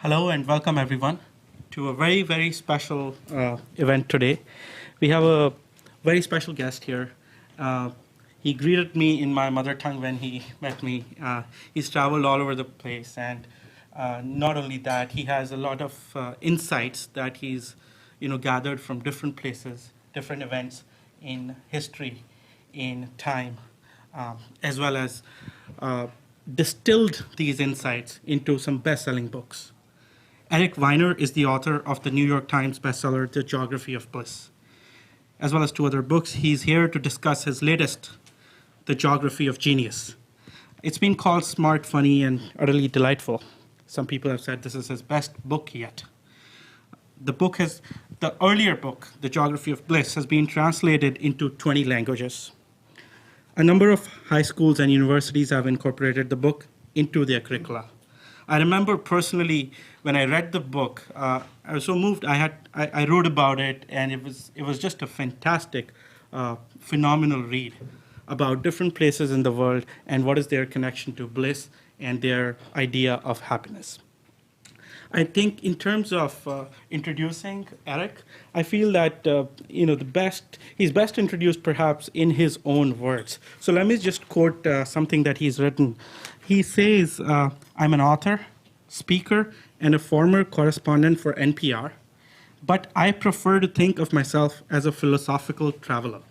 Hello and welcome everyone to a very, very special event today. We have a very special guest here. He greeted me in my mother tongue when he met me. He's traveled all over the place, and not only that, he has a lot of insights that he's gathered from different places, different events in history, in time, as well as distilled these insights into some best-selling books. Eric Weiner is the author of the New York Times bestseller, The Geography of Bliss, as well as two other books. He's here to discuss his latest, The Geography of Genius. It's been called smart, funny, and utterly delightful. Some people have said this is his best book yet. The earlier book, The Geography of Bliss, has been translated into 20 languages. A number of high schools and universities have incorporated the book into their curricula. I remember personally when I read the book, I was so moved. I wrote about it, and it was just a fantastic, phenomenal read about different places in the world and what is their connection to bliss and their idea of happiness. I think in terms of introducing Eric, I feel that he's best introduced perhaps in his own words. So let me just quote something that he's written. He says, I'm an author, speaker, and a former correspondent for NPR, but I prefer to think of myself as a philosophical traveler.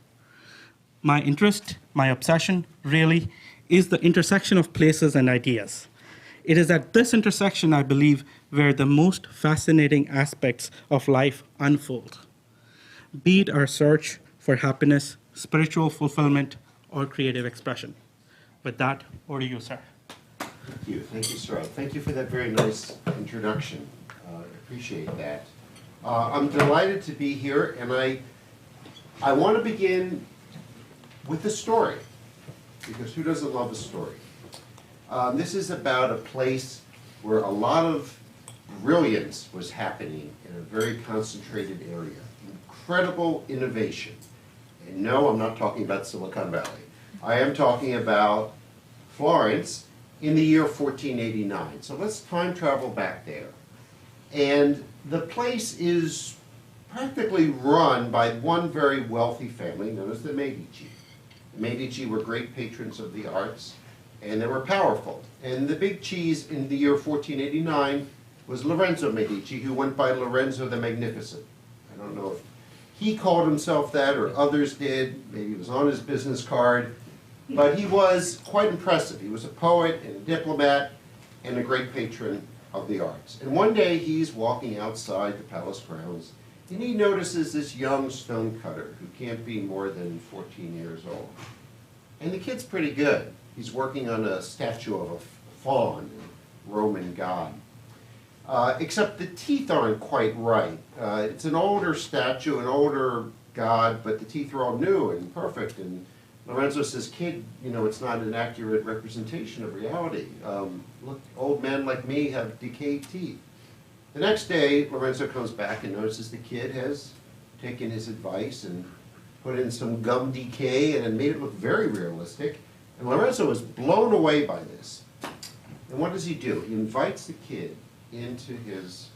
My interest, my obsession, really, is the intersection of places and ideas. It is at this intersection, I believe, where the most fascinating aspects of life unfold, be it our search for happiness, spiritual fulfillment, or creative expression. With that, over to you, sir. Thank you, sir. Thank you for that very nice introduction. I appreciate that. I'm delighted to be here, and I want to begin with a story, because who doesn't love a story? This is about a place where a lot of brilliance was happening in a very concentrated area. Incredible innovation. And no, I'm not talking about Silicon Valley. I am talking about Florence in the year 1489. So let's time travel back there. And the place is practically run by one very wealthy family known as the Medici. The Medici were great patrons of the arts, and they were powerful. And the big cheese in the year 1489 was Lorenzo Medici, who went by Lorenzo the Magnificent. I don't know if he called himself that or others did. Maybe it was on his business card. But he was quite impressive. He was a poet and a diplomat and a great patron of the arts. And one day he's walking outside the palace grounds, and he notices this young stonecutter who can't be more than 14 years old. And the kid's pretty good. He's working on a statue of a faun, a Roman god. Except the teeth aren't quite right. It's an older statue, an older god, but the teeth are all new and perfect. And Lorenzo says, kid, it's not an accurate representation of reality. Look, old men like me have decayed teeth. The next day, Lorenzo comes back and notices the kid has taken his advice and put in some gum decay and made it look very realistic. And Lorenzo is blown away by this. And what does he do? He invites the kid into his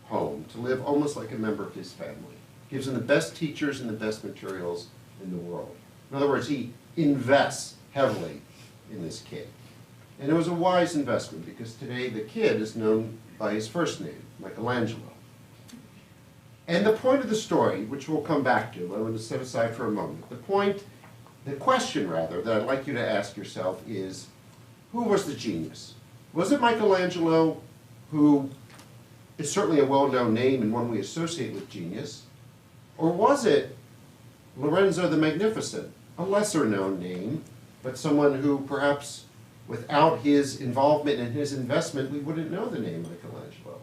home to live almost like a member of his family. Gives him the best teachers and the best materials in the world. In other words, he invests heavily in this kid. And it was a wise investment, because today the kid is known by his first name, Michelangelo. And the point of the story, which we'll come back to, but I'm going to set aside for a moment. The question that I'd like you to ask yourself is, who was the genius? Was it Michelangelo, who is certainly a well-known name and one we associate with genius? Or was it Lorenzo the Magnificent, a lesser-known name, but someone who perhaps without his involvement and his investment, we wouldn't know the name Michelangelo?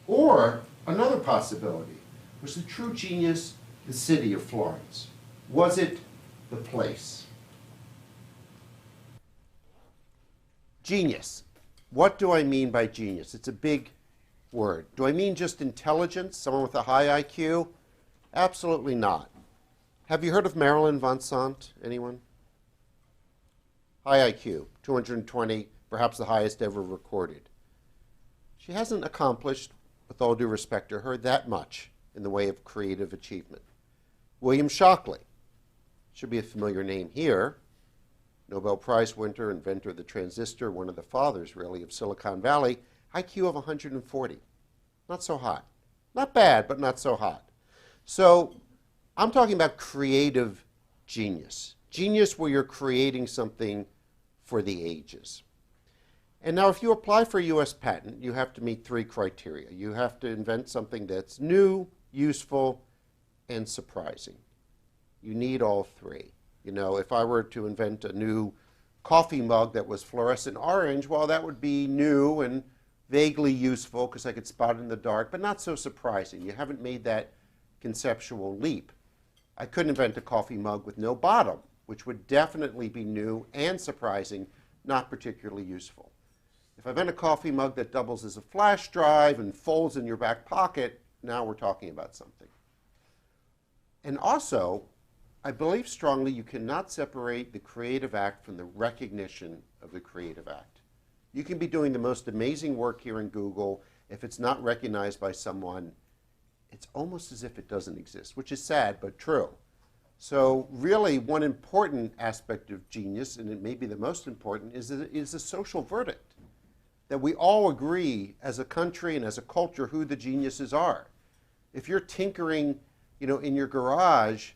Or another possibility, was the true genius the city of Florence? Was it the place? Genius. What do I mean by genius? It's a big word. Do I mean just intelligence, someone with a high IQ? Absolutely not. Have you heard of Marilyn von Sant? Anyone? High IQ, 220, perhaps the highest ever recorded. she hasn't accomplished, with all due respect to her, that much in the way of creative achievement. William Shockley should be a familiar name here. Nobel Prize winner, inventor of the transistor, one of the fathers, really, of Silicon Valley, IQ of 140. Not so hot. Not bad, but not so hot. So I'm talking about creative genius. Genius where you're creating something for the ages. And now if you apply for a US patent, you have to meet 3 criteria. You have to invent something that's new, useful, and surprising. You need all 3. You know, if I were to invent a new coffee mug that was fluorescent orange, well, that would be new and vaguely useful because I could spot it in the dark, but not so surprising. You haven't made that conceptual leap. I couldn't invent a coffee mug with no bottom, which would definitely be new and surprising, not particularly useful. If I invent a coffee mug that doubles as a flash drive and folds in your back pocket, now we're talking about something. And also, I believe strongly you cannot separate the creative act from the recognition of the creative act. You can be doing the most amazing work here in Google. If it's not recognized by someone, it's almost as if it doesn't exist, which is sad but true. So really, one important aspect of genius, and it may be the most important, is a social verdict. That we all agree as a country and as a culture who the geniuses are. If you're tinkering, you know, in your garage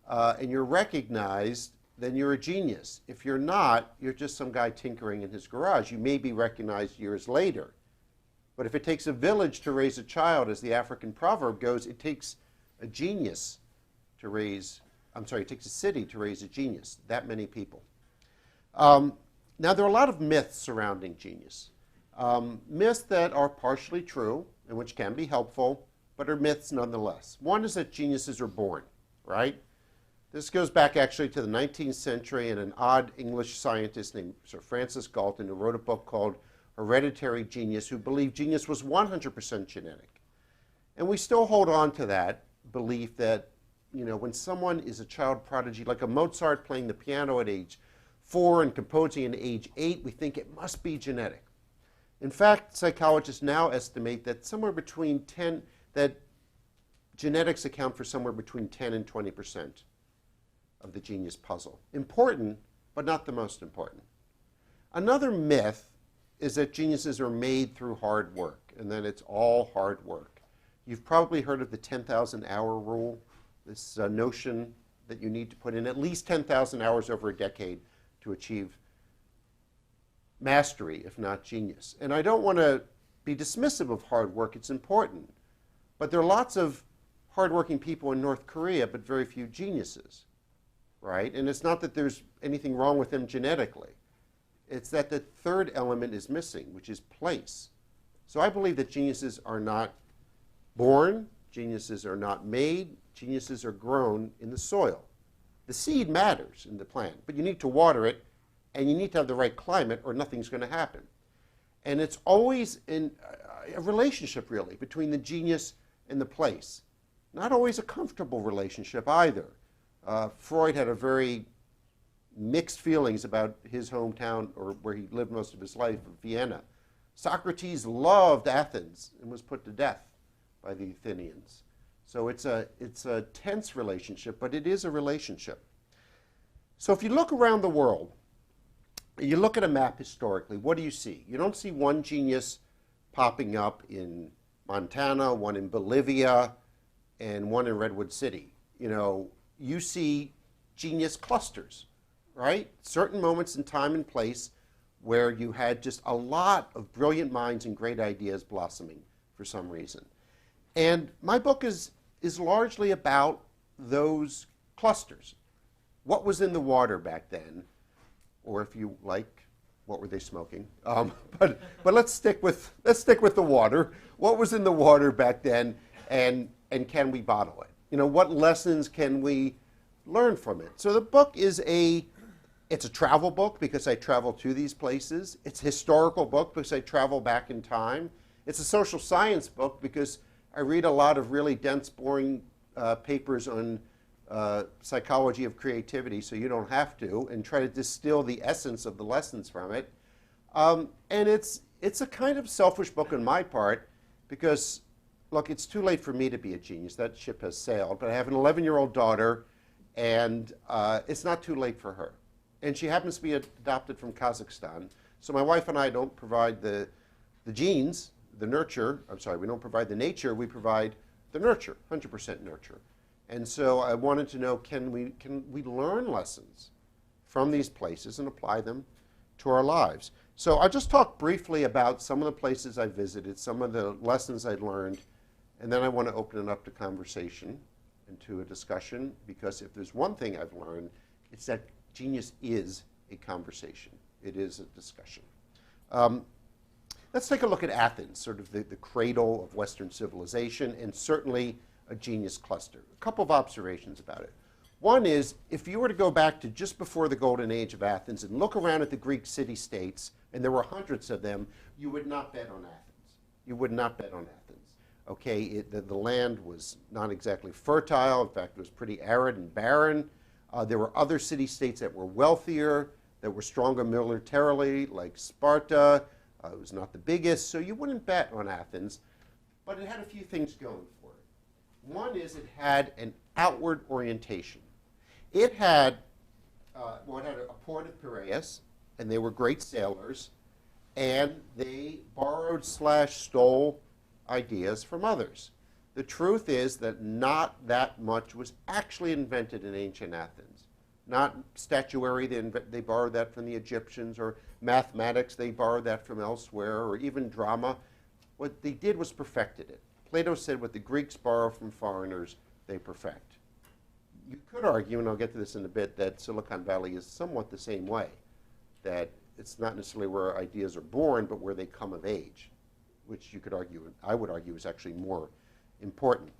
and you're recognized, then you're a genius. If you're not, you're just some guy tinkering in his garage. You may be recognized years later. But if it takes a village to raise a child, as the African proverb goes, it takes a genius to raise, it takes a city to raise a genius, that many people. Now, there are a lot of myths surrounding genius. Myths that are partially true, and which can be helpful, but are myths nonetheless. One is that geniuses are born, right? This goes back actually to the 19th century and an odd English scientist named Sir Francis Galton, who wrote a book called Hereditary Genius, who believed genius was 100% genetic. And we still hold on to that belief that, you know, when someone is a child prodigy, like a Mozart playing the piano at age 4 and composing at age 8, we think it must be genetic. In fact, psychologists now estimate that that genetics account for somewhere between 10 and 20% of the genius puzzle. Important, but not the most important. Another myth is that geniuses are made through hard work, and that it's all hard work. You've probably heard of the 10,000-hour rule, this notion that you need to put in at least 10,000 hours over a decade to achieve mastery, if not genius. And I don't want to be dismissive of hard work. It's important. But there are lots of hardworking people in North Korea, but very few geniuses, right? And it's not that there's anything wrong with them genetically. It's that the third element is missing, which is place. So I believe that geniuses are not born, geniuses are not made, geniuses are grown in the soil. The seed matters in the plant, but you need to water it, and you need to have the right climate, or nothing's going to happen. And it's always in a relationship, really, between the genius and the place. Not always a comfortable relationship either. Freud had a very mixed feelings about his hometown, or where he lived most of his life, Vienna. Socrates loved Athens and was put to death by the Athenians. So it's a tense relationship, but it is a relationship. So if you look around the world, you look at a map historically, what do you see? You don't see one genius popping up in Montana, one in Bolivia, and one in Redwood City. You know, you see genius clusters, right? Certain moments in time and place where you had just a lot of brilliant minds and great ideas blossoming for some reason. And my book is largely about those clusters. What was in the water back then? Or if you like, what were they smoking? But let's stick with the water. What was in the water back then, and can we bottle it? You know, what lessons can we learn from it? So the book it's a travel book because I travel to these places. It's a historical book because I travel back in time. It's a social science book because I read a lot of really dense, boring papers on psychology of creativity, so you don't have to, and try to distill the essence of the lessons from it. And it's it's a kind of selfish book on my part because, look, it's too late for me to be a genius. That ship has sailed. But I have an 11-year-old daughter, and it's not too late for her. And she happens to be adopted from Kazakhstan. So my wife and I don't provide the genes, the nurture. I'm sorry, we don't provide the nature. We provide the nurture, 100% nurture. And so I wanted to know, can we learn lessons from these places and apply them to our lives? So I'll just talk briefly about some of the places I visited, some of the lessons I learned, and then I want to open it up to conversation and to a discussion, because if there's one thing I've learned, it's that genius is a conversation. It is a discussion. Let's take a look at Athens, sort of the cradle of Western civilization, and certainly a genius cluster. A couple of observations about it. One is, if you were to go back to just before the golden age of Athens and look around at the Greek city-states, and there were hundreds of them, you would not bet on Athens. You would not bet on Athens. Okay, the land was not exactly fertile. In fact, it was pretty arid and barren. There were other city-states that were wealthier, that were stronger militarily, like Sparta. It was not the biggest, so you wouldn't bet on Athens. But it had a few things going for it. One is it had an outward orientation. It had, it had a port of Piraeus, and they were great sailors, and they borrowed / stole ideas from others. The truth is that not that much was actually invented in ancient Athens. Not statuary, they borrowed that from the Egyptians, or mathematics, they borrowed that from elsewhere, or even drama. What they did was perfected it. Plato said what the Greeks borrow from foreigners, they perfect. You could argue, and I'll get to this in a bit, that Silicon Valley is somewhat the same way, that it's not necessarily where ideas are born, but where they come of age, which you could argue, and I would argue, is actually more important.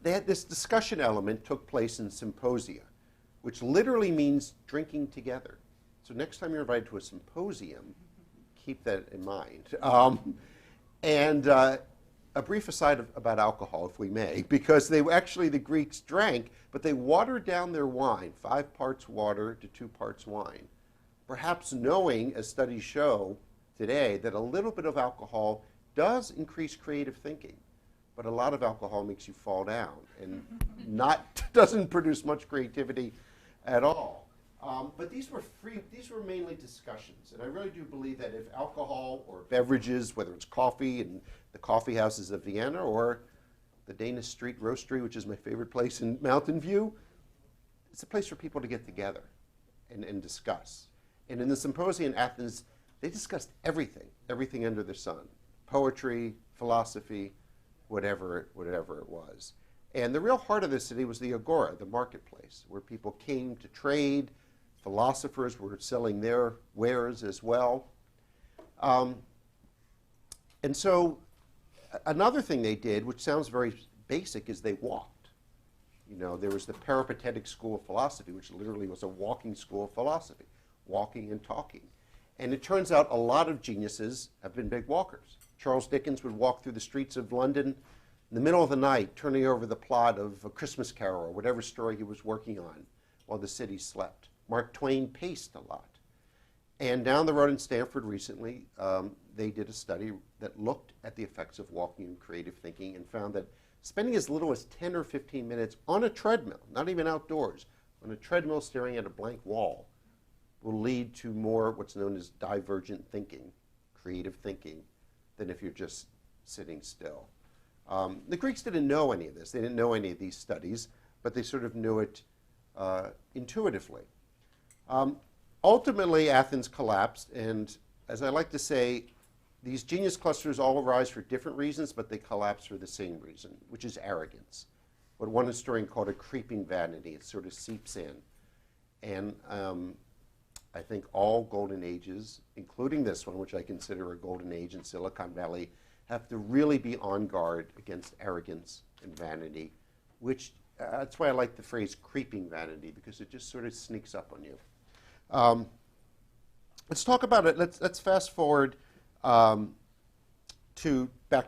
They had this discussion element took place in symposia, which literally means drinking together. So next time you're invited to a symposium, keep that in mind. A brief aside about alcohol, if we may, because the Greeks drank, but they watered down their wine, 5 parts water to 2 parts wine. Perhaps knowing, as studies show today, that a little bit of alcohol does increase creative thinking, but a lot of alcohol makes you fall down and doesn't produce much creativity at all. But these were mainly discussions, and I really do believe that if alcohol or beverages, whether it's coffee in the coffee houses of Vienna or the Danish Street Roastery, which is my favorite place in Mountain View, it's a place for people to get together and discuss. And in the symposium in Athens, they discussed everything under the sun, poetry, philosophy, whatever it was. And the real heart of the city was the agora, the marketplace, where people came to trade. Philosophers were selling their wares as well. And so another thing they did, which sounds very basic, is they walked. You know, there was the Peripatetic school of philosophy, which literally was a walking school of philosophy, walking and talking. And it turns out a lot of geniuses have been big walkers. Charles Dickens would walk through the streets of London in the middle of the night, turning over the plot of A Christmas Carol or whatever story he was working on while the city slept. Mark Twain paced a lot. And down the road in Stanford recently, they did a study that looked at the effects of walking and creative thinking and found that spending as little as 10 or 15 minutes on a treadmill, not even outdoors, on a treadmill staring at a blank wall, will lead to more what's known as divergent thinking, creative thinking, than if you're just sitting still. The Greeks didn't know any of this. They didn't know any of these studies, but they sort of knew it intuitively. Ultimately, Athens collapsed, and as I like to say, these genius clusters all arise for different reasons, but they collapse for the same reason, which is arrogance. What one historian called a creeping vanity. It sort of seeps in. And I think all golden ages, including this one, which I consider a golden age in Silicon Valley, have to really be on guard against arrogance and vanity, which that's why I like the phrase creeping vanity, because it just sort of sneaks up on you. Let's talk about it. Let's fast forward back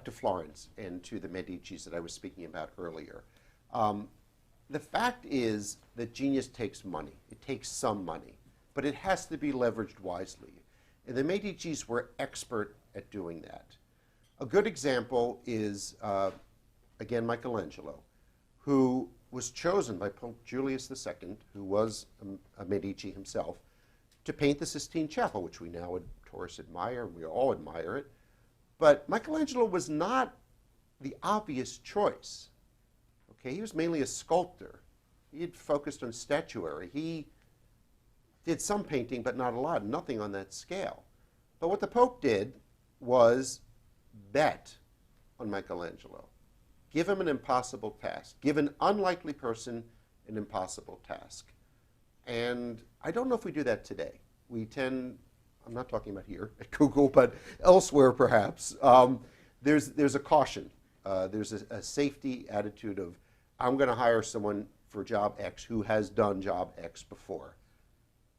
to Florence and to the Medicis that I was speaking about earlier. The fact is that genius takes money. It takes some money, but it has to be leveraged wisely. And the Medicis were expert at doing that. A good example is, again, Michelangelo, who was chosen by Pope Julius II, who was a Medici himself, to paint the Sistine Chapel, which we now, of course, admire, and we all admire it. But Michelangelo was not the obvious choice. Okay, he was mainly a sculptor. He had focused on statuary. He did some painting, but not a lot, nothing on that scale. But what the Pope did was bet on Michelangelo. Give him an impossible task. Give an unlikely person an impossible task. And I don't know if we do that today. We tend, I'm not talking about here at Google, but elsewhere perhaps, there's a caution. There's a safety attitude of, I'm going to hire someone for job X who has done job X before,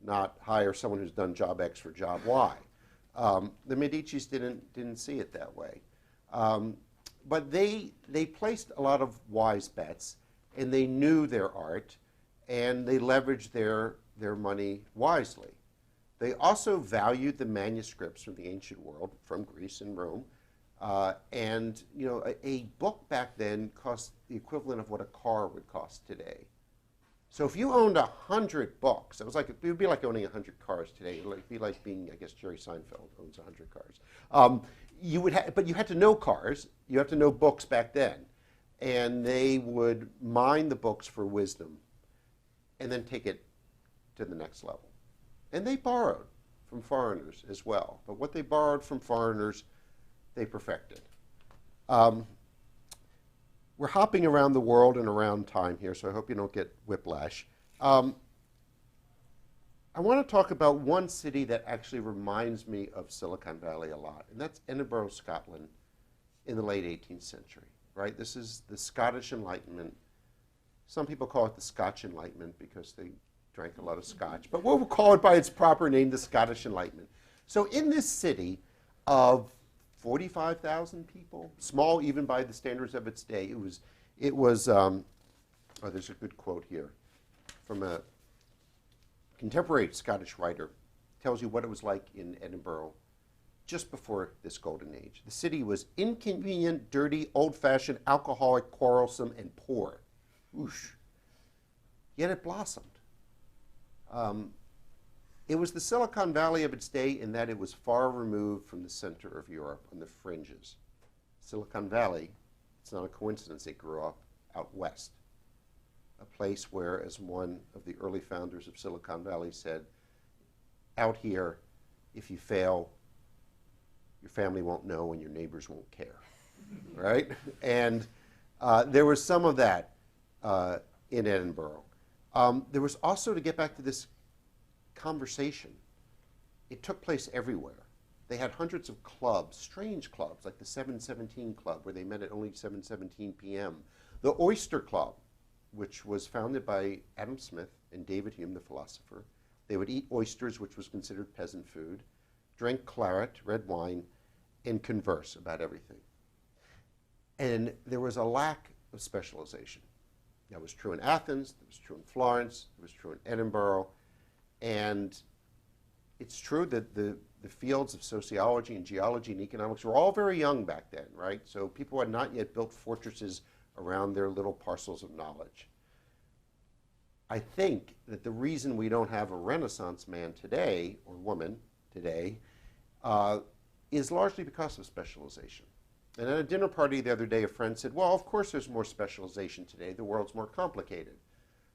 not hire someone who's done job X for job Y. The Medicis didn't see it that way. But they placed a lot of wise bets, and they knew their art, and they leveraged their money wisely. They also valued the manuscripts from the ancient world, from Greece and Rome, and you know, a book back then cost the equivalent of what a car would cost today. So if you owned 100 books, it would be like owning 100 cars today. It would be like being, I guess, Jerry Seinfeld owns 100 cars. But you had to know cars. You had to know books back then, and they would mine the books for wisdom, and then take it to the next level. And they borrowed from foreigners as well. But what they borrowed from foreigners, they perfected. We're hopping around the world and around time here, so I hope you don't get whiplash. I want to talk about one city that actually reminds me of Silicon Valley a lot, and that's Edinburgh, Scotland, in the late 18th century, right? This is the Scottish Enlightenment. Some people call it the Scotch Enlightenment because they drank a lot of scotch, but we'll call it by its proper name, the Scottish Enlightenment. So in this city of 45,000 people, small even by the standards of its day, it was there's a good quote here from a contemporary Scottish writer, tells you what it was like in Edinburgh just before this golden age. The city was inconvenient, dirty, old-fashioned, alcoholic, quarrelsome, and poor. Oosh. Yet it blossomed. It was the Silicon Valley of its day in that it was far removed from the center of Europe on the fringes. Silicon Valley, it's not a coincidence it grew up out west, a place where, as one of the early founders of Silicon Valley said, out here, if you fail, your family won't know and your neighbors won't care, right? And there was some of that in Edinburgh. There was also, to get back to this conversation, it took place everywhere. They had hundreds of clubs, strange clubs, like the 717 Club, where they met at only 7:17 p.m. The Oyster Club, which was founded by Adam Smith and David Hume, the philosopher. They would eat oysters, which was considered peasant food, drink claret, red wine, and converse about everything. And there was a lack of specialization. That was true in Athens, that was true in Florence, it was true in Edinburgh. And it's true that the fields of sociology and geology and economics were all very young back then, right? So people had not yet built fortresses around their little parcels of knowledge. I think that the reason we don't have a Renaissance man today, or woman today, is largely because of specialization. And at a dinner party the other day, a friend said, well, of course there's more specialization today. The world's more complicated.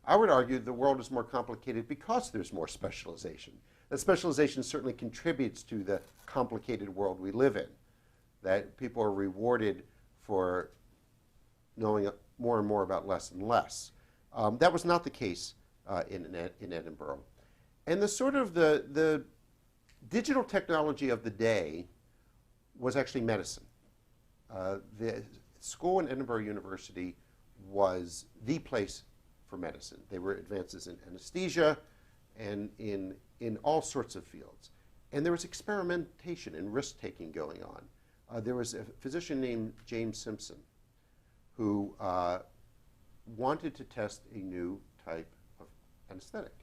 I would argue the world is more complicated because there's more specialization. That specialization certainly contributes to the complicated world we live in, that people are rewarded for knowing more and more about less and less. That was not the case in Edinburgh. And the digital technology of the day was actually medicine. The school in Edinburgh University was the place for medicine. There were advances in anesthesia and in all sorts of fields. And there was experimentation and risk-taking going on. There was a physician named James Simpson who wanted to test a new type of anesthetic.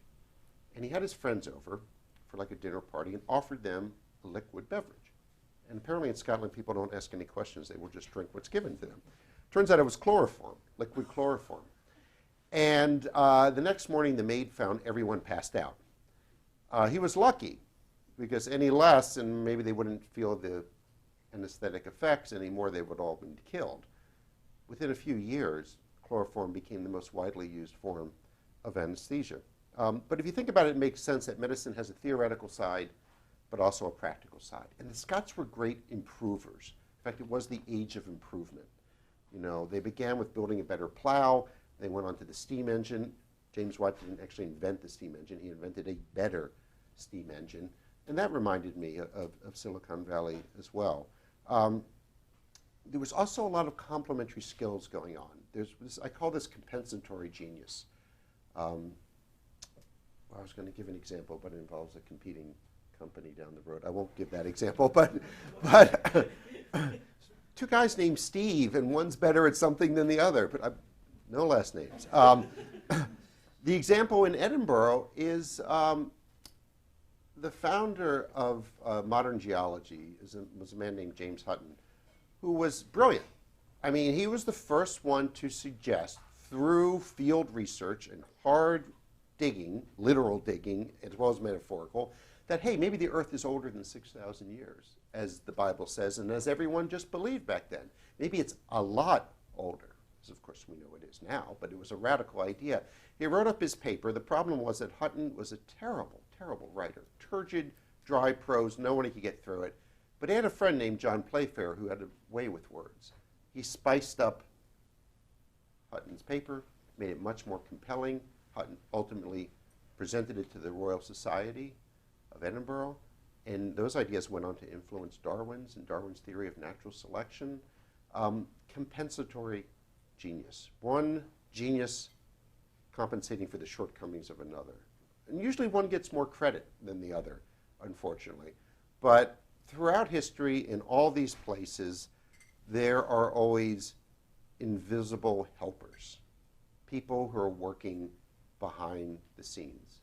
And he had his friends over for like a dinner party and offered them a liquid beverage. And apparently in Scotland, people don't ask any questions. They will just drink what's given to them. Turns out it was chloroform, liquid chloroform. And the next morning, the maid found everyone passed out. He was lucky, because any less, and maybe they wouldn't feel the anesthetic effects anymore, they would all have been killed. Within a few years, chloroform became the most widely used form of anesthesia. But if you think about it, it makes sense that medicine has a theoretical side, but also a practical side. And the Scots were great improvers. In fact, it was the age of improvement. You know, they began with building a better plow. They went on to the steam engine. James Watt didn't actually invent the steam engine. He invented a better steam engine. And that reminded me of Silicon Valley as well. There was also a lot of complementary skills going on. I call this compensatory genius. I was going to give an example, but it involves a competing company down the road. I won't give that example, but two guys named Steve, and one's better at something than the other, but no last names. The example in Edinburgh is the founder of modern geology was a man named James Hutton, who was brilliant. I mean, he was the first one to suggest through field research and hard digging, literal digging, as well as metaphorical, that, hey, maybe the Earth is older than 6,000 years, as the Bible says, and as everyone just believed back then. Maybe it's a lot older, as of course we know it is now, but it was a radical idea. He wrote up his paper. The problem was that Hutton was a terrible, terrible writer. Turgid, dry prose, no one could get through it. But he had a friend named John Playfair who had a way with words. He spiced up Hutton's paper, made it much more compelling. Hutton ultimately presented it to the Royal Society of Edinburgh, and those ideas went on to influence Darwin's and Darwin's theory of natural selection. Compensatory genius. One genius compensating for the shortcomings of another. And usually one gets more credit than the other, unfortunately. But throughout history, in all these places, there are always invisible helpers, people who are working behind the scenes.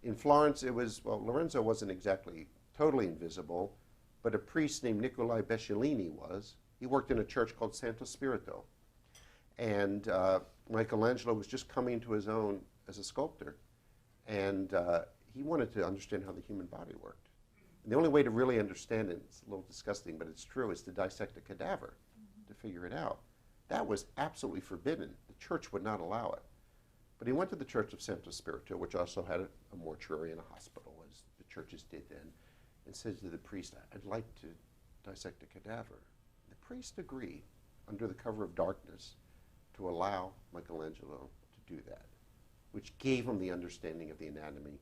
In Florence, it was, well, Lorenzo wasn't exactly totally invisible, but a priest named Nicolai Besciolini was. He worked in a church called Santo Spirito. And Michelangelo was just coming to his own as a sculptor. And he wanted to understand how the human body worked. And the only way to really understand it, it's a little disgusting, but it's true, is to dissect a cadaver to figure it out. That was absolutely forbidden. The church would not allow it. But he went to the Church of Santo Spirito, which also had a mortuary and a hospital, as the churches did then, and said to the priest, I'd like to dissect a cadaver. The priest agreed, under the cover of darkness, to allow Michelangelo to do that, which gave him the understanding of the anatomy,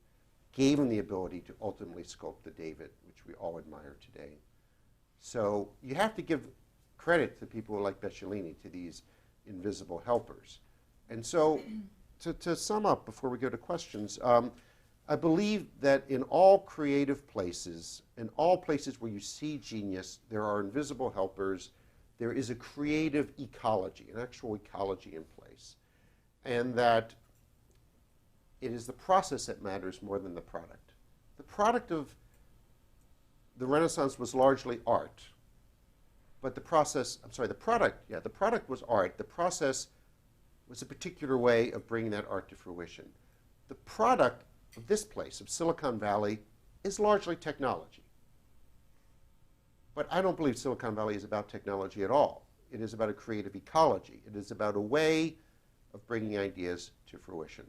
gave him the ability to ultimately sculpt the David, which we all admire today. So you have to give credit to people like Besciolini, to these invisible helpers. And so to sum up before we go to questions, I believe that in all creative places, in all places where you see genius, there are invisible helpers. There is a creative ecology, an actual ecology in place. And that it is the process that matters more than the product. The product of the Renaissance was largely art. But the process, the product was art. The process was a particular way of bringing that art to fruition. The product of this place, of Silicon Valley, is largely technology. But I don't believe Silicon Valley is about technology at all. It is about a creative ecology. It is about a way of bringing ideas to fruition.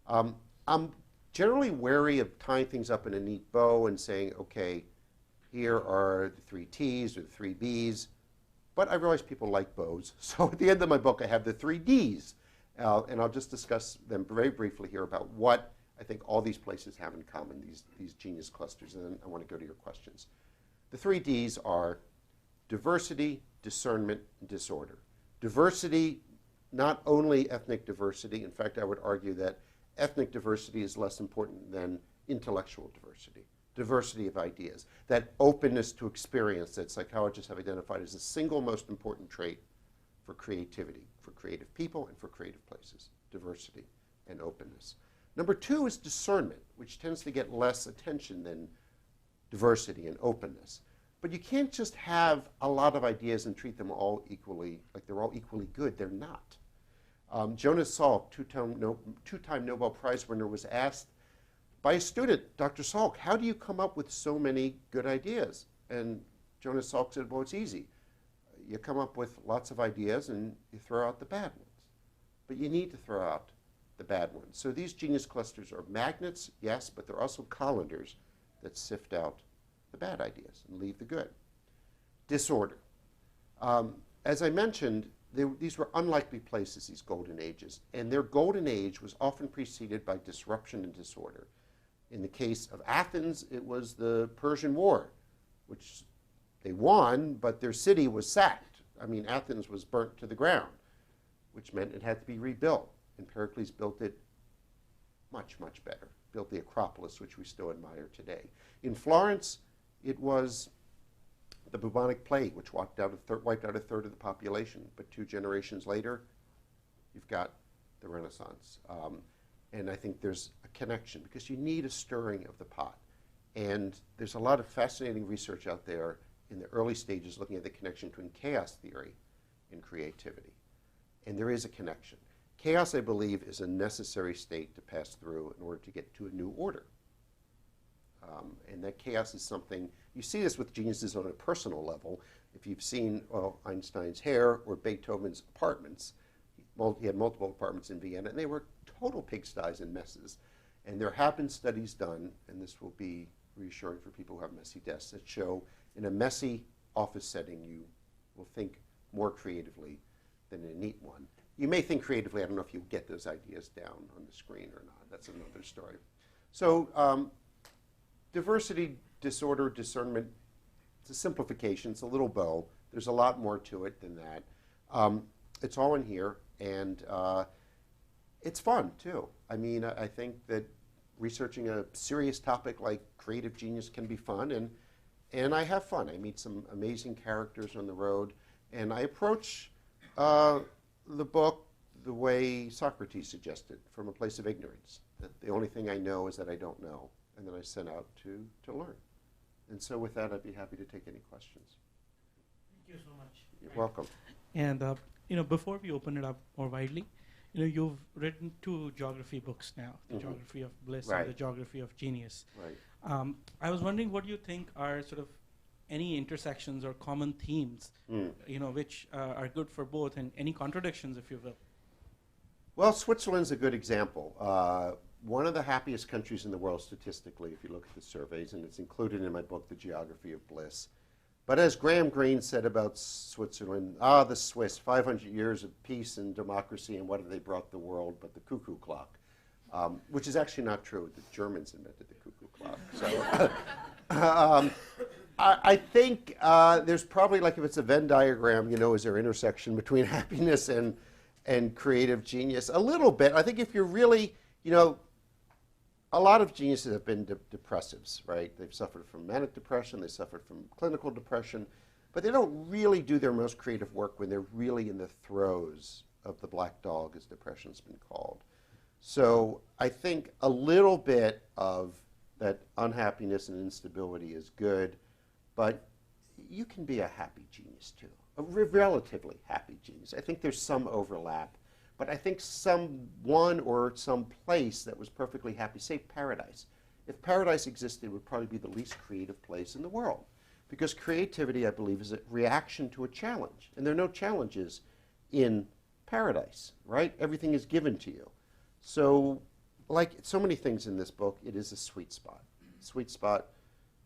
I'm generally wary of tying things up in a neat bow and saying, okay, here are the 3 T's or the 3 B's. But I realize people like bows. So at the end of my book, I have the 3 D's. And I'll just discuss them very briefly here about what I think all these places have in common, these genius clusters. And then I want to go to your questions. The 3 D's are diversity, discernment, and disorder. Diversity, not only ethnic diversity. In fact, I would argue that ethnic diversity is less important than intellectual diversity. Diversity of ideas, that openness to experience that psychologists have identified as the single most important trait for creativity, for creative people and for creative places, diversity and openness. Number 2 is discernment, which tends to get less attention than diversity and openness. But you can't just have a lot of ideas and treat them all equally, like they're all equally good. They're not. Jonas Salk, two-time Nobel Prize winner, was asked by a student, Dr. Salk, how do you come up with so many good ideas? And Jonas Salk said, well, it's easy. You come up with lots of ideas and you throw out the bad ones. But you need to throw out the bad ones. So these genius clusters are magnets, yes, but they're also colanders that sift out the bad ideas and leave the good. Disorder. As I mentioned, these were unlikely places, these golden ages, and their golden age was often preceded by disruption and disorder. In the case of Athens, it was the Persian War, which they won, but their city was sacked. I mean, Athens was burnt to the ground, which meant it had to be rebuilt. And Pericles built it much, much better. Built the Acropolis, which we still admire today. In Florence, it was the bubonic plague, which wiped out a third of the population. But 2 generations later, you've got the Renaissance. And I think there's a connection, because you need a stirring of the pot. And there's a lot of fascinating research out there in the early stages looking at the connection between chaos theory and creativity. And there is a connection. Chaos, I believe, is a necessary state to pass through in order to get to a new order. And that chaos is something, you see this with geniuses on a personal level. If you've seen Einstein's hair or Beethoven's apartments, he had multiple apartments in Vienna, and they were total pigsties and messes. And there have been studies done, and this will be reassuring for people who have messy desks, that show in a messy office setting you will think more creatively than in a neat one. You may think creatively. I don't know if you get those ideas down on the screen or not. That's another story. So diversity, disorder, discernment, it's a simplification. It's a little bow. There's a lot more to it than that. It's all in here, and it's fun, too. I mean, I think that researching a serious topic like creative genius can be fun, and I have fun. I meet some amazing characters on the road, and I approach the book the way Socrates suggested, from a place of ignorance. That the only thing I know is that I don't know, and then I set out to learn. And so with that, I'd be happy to take any questions. Thank you so much. You're welcome. And before we open it up more widely, you've written 2 geography books now, the Geography of Bliss and the Geography of Genius. Right. I was wondering, what do you think are sort of any intersections or common themes, which are good for both, and any contradictions, if you will? Well, Switzerland's a good example. One of the happiest countries in the world statistically, if you look at the surveys, and it's included in my book, The Geography of Bliss. But as Graham Greene said about Switzerland, the Swiss, 500 years of peace and democracy, and what have they brought the world but the cuckoo clock? Which is actually not true. The Germans invented the cuckoo clock. So I think there's probably, like if it's a Venn diagram, is there intersection between happiness and creative genius? A little bit. I think if you're really, a lot of geniuses have been depressives, right? They've suffered from manic depression, they suffered from clinical depression, but they don't really do their most creative work when they're really in the throes of the black dog, as depression's been called. So I think a little bit of that unhappiness and instability is good, but you can be a happy genius too, a relatively happy genius. I think there's some overlap. But I think someone or some place that was perfectly happy, say paradise. If paradise existed, it would probably be the least creative place in the world. Because creativity, I believe, is a reaction to a challenge. And there are no challenges in paradise, right? Everything is given to you. So, like so many things in this book, it is a sweet spot. Sweet spot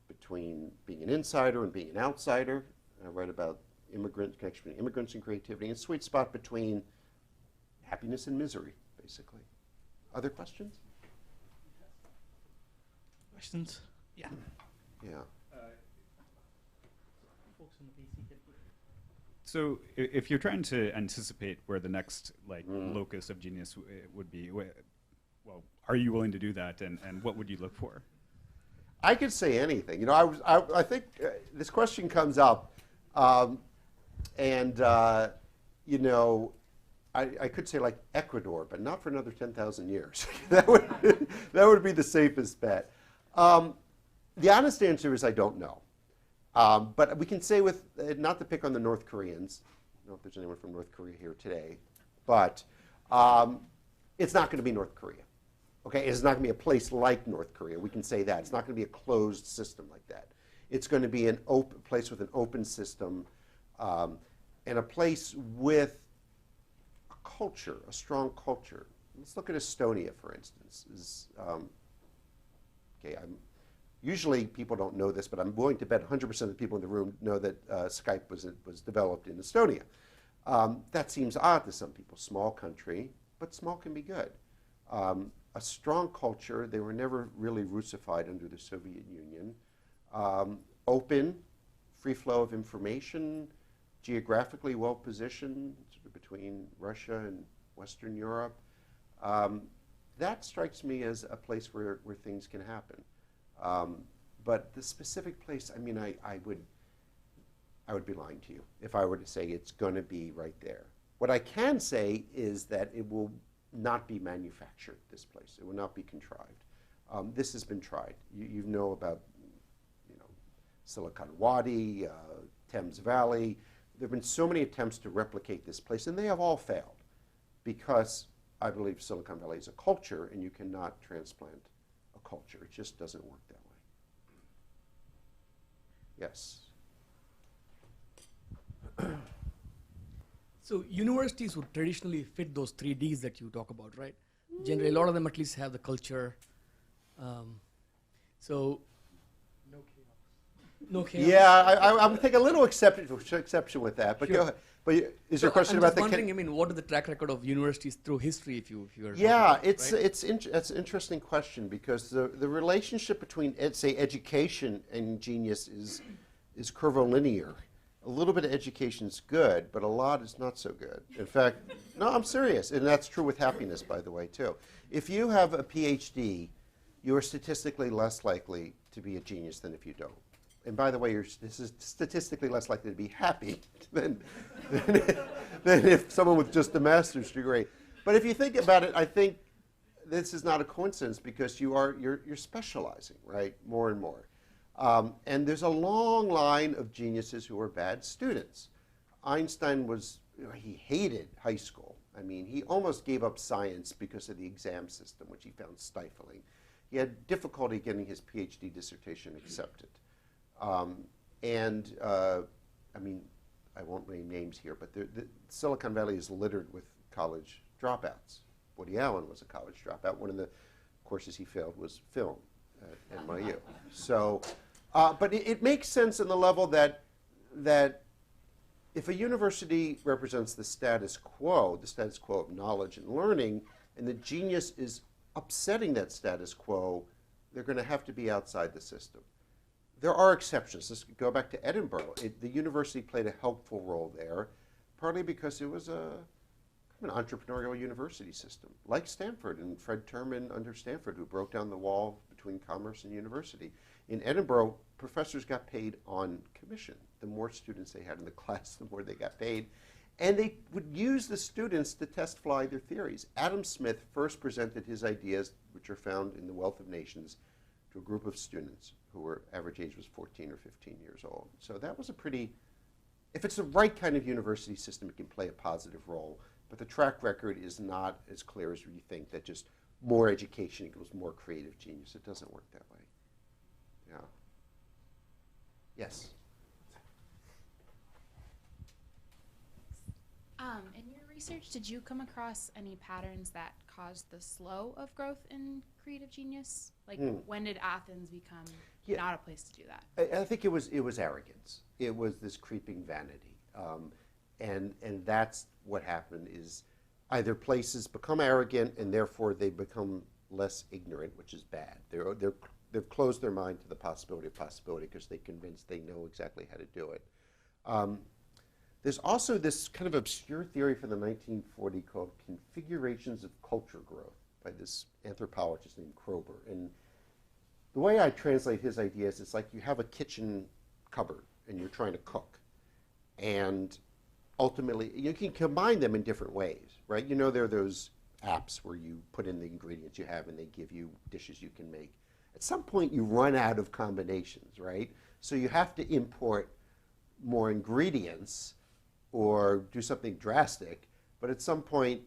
between being an insider and being an outsider. I write about connection between immigrants and creativity. And sweet spot between happiness and misery, basically. Other questions? Questions? Yeah. Yeah. So if you're trying to anticipate where the next locus of genius would be, well, are you willing to do that, and what would you look for? I could say anything. I think this question comes up, I could say like Ecuador, but not for another 10,000 years. that would be the safest bet. The honest answer is I don't know. But we can say with, not to pick on the North Koreans, I don't know if there's anyone from North Korea here today, but it's not going to be North Korea. Okay, it's not going to be a place like North Korea. We can say that. It's not going to be a closed system like that. It's going to be an open place with an open system, and a place with a culture, a strong culture. Let's look at Estonia, for instance. Usually people don't know this, but I'm willing to bet 100% of the people in the room know that Skype was developed in Estonia. That seems odd to some people. Small country, but small can be good. A strong culture. They were never really Russified under the Soviet Union. Open, free flow of information, geographically well positioned between Russia and Western Europe. That strikes me as a place where things can happen. But the specific place, I mean, I would be lying to you if I were to say it's going to be right there. What I can say is that it will not be manufactured, this place. It will not be contrived. This has been tried. You know about Silicon Wadi, Thames Valley. There have been so many attempts to replicate this place, and they have all failed because I believe Silicon Valley is a culture, and you cannot transplant a culture. It just doesn't work that way. Yes? So universities would traditionally fit those 3Ds that you talk about, right? Generally, a lot of them at least have the culture. So no chaos. Yeah, I would take a little exception with that, but Sure. go ahead. But is your question I'm about just the? wondering, I mean, what is the track record of universities through history, if you're Yeah, talking about, it's right? that's an interesting question because the relationship between say education and genius is curvilinear. A little bit of education is good, but a lot is not so good. In fact, no, I'm serious, and that's true with happiness, by the way, too. If you have a PhD, you are statistically less likely to be a genius than if you don't. And by the way, this is statistically less likely to be happy than if someone with just a master's degree. But if you think about it, I think this is not a coincidence because you're specializing, right, more and more. And there's a long line of geniuses who are bad students. Einstein he hated high school. I mean, he almost gave up science because of the exam system, which he found stifling. He had difficulty getting his PhD dissertation accepted. I mean, I won't name names here, but the Silicon Valley is littered with college dropouts. Woody Allen was a college dropout. One of the courses he failed was film at NYU. So, but it makes sense in the level that if a university represents the status quo of knowledge and learning, and the genius is upsetting that status quo, they're going to have to be outside the system. There are exceptions. Let's go back to Edinburgh. The university played a helpful role there, partly because it was an entrepreneurial university system, like Stanford and Fred Terman under Stanford, who broke down the wall between commerce and university. In Edinburgh, professors got paid on commission. The more students they had in the class, the more they got paid. And they would use the students to test fly their theories. Adam Smith first presented his ideas, which are found in The Wealth of Nations, to a group of students who were average age was 14 or 15 years old. So that was if it's the right kind of university system, it can play a positive role. But the track record is not as clear as you think that just more education equals more creative genius. It doesn't work that way. Yeah. Yes? In your research, did you come across any patterns that caused the slow of growth in creative genius? Like, when did Athens become not a place to do that? I think it was arrogance. It was this creeping vanity. And that's what happened is either places become arrogant and therefore they become less ignorant, which is bad. They've closed their mind to the possibility of possibility because they're convinced they know exactly how to do it. There's also this kind of obscure theory from the 1940s called configurations of culture growth by this anthropologist named Kroeber. And the way I translate his ideas, it's like you have a kitchen cupboard and you're trying to cook. And ultimately, you can combine them in different ways, right? You know, there are those apps where you put in the ingredients you have and they give you dishes you can make. At some point, you run out of combinations, right? So you have to import more ingredients or do something drastic. But at some point,